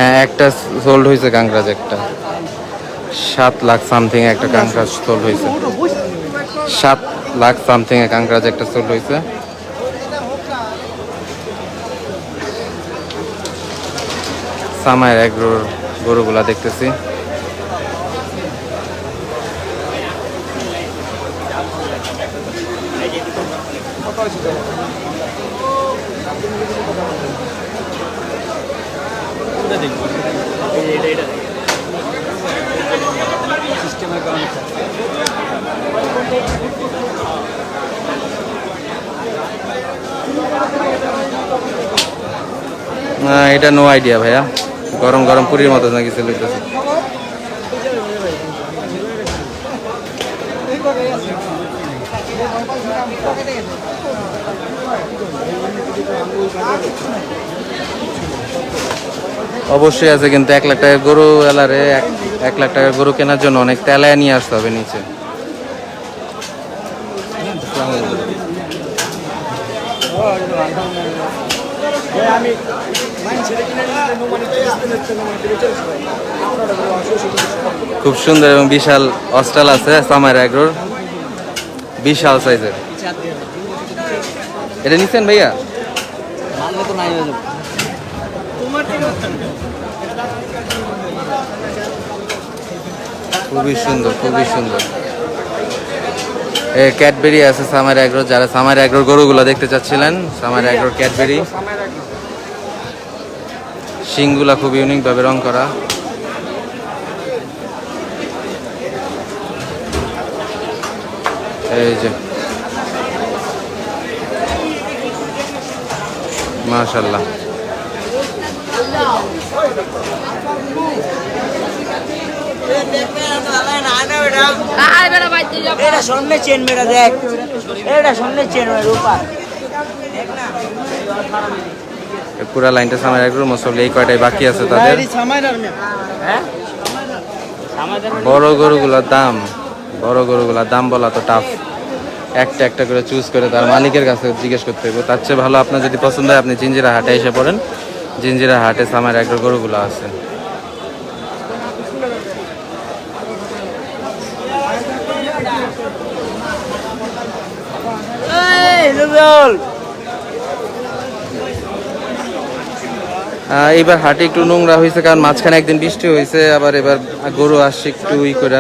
হ্যাঁ, একটা সোল্ড হয়েছে কাঙ্করাজ, একটা 7 লাখ সামথিং একটা কাঙ্করাজ সোল্ড হয়েছে। 7 লাখ সামথিং এ কাঙ্করাজ একটা সোল্ড হয়েছে। সামায়ের এগ্রোর গরুগুলা দেখতেছি। এটা নো আইডিয়া ভাইয়া, গরম গরম পুরীর মতো নাকি চলতেছে। অবশ্যই আছে, কিন্তু 1 লাখ টাকার গরু এলারে 1 লাখ টাকার গরু কেনার জন্য অনেক তেলায় নিয়ে আসতে হবে নিচে। খুব সুন্দর এবং বিশাল অস্টাল আছে সামার এগ্রোর, বিশাল সাইজের। এটা নিচ্ছেন ভাইয়া? খুবই সুন্দর, খুবই সুন্দর। ক্যাডবেরি আছে সামার এগ্রো, যারা সামার এগ্রোর গরুগুলো দেখতে চাচ্ছিলেন, সামার এগ্রোর ক্যাডবেরি। শিংগুলা খুব ইউনিক ভাবে রং করা। এই যে মাশাআল্লাহ, পুরা লাইনটা সামার এগ্রোর মসল। এই কয়টাই বাকি আছে তাদের। বড় গরুগুলার দাম বলা তো টাফ, একটা একটা করে চুজ করে তার মালিকের কাছে জিজ্ঞেস করতে হবে। তার চেয়ে ভালো আপনার যদি পছন্দ হয় আপনি জিঞ্জিরা হাটে এসে পড়েন। জিঞ্জিরা হাটে সামার এগ্রোর গরুগুলো আছে। এইবার হাটে একটু নোংরা হয়েছে, কারণ মাঝখানে একদিন বৃষ্টি হয়েছে, আবার এবার গরু আসছে একটু করে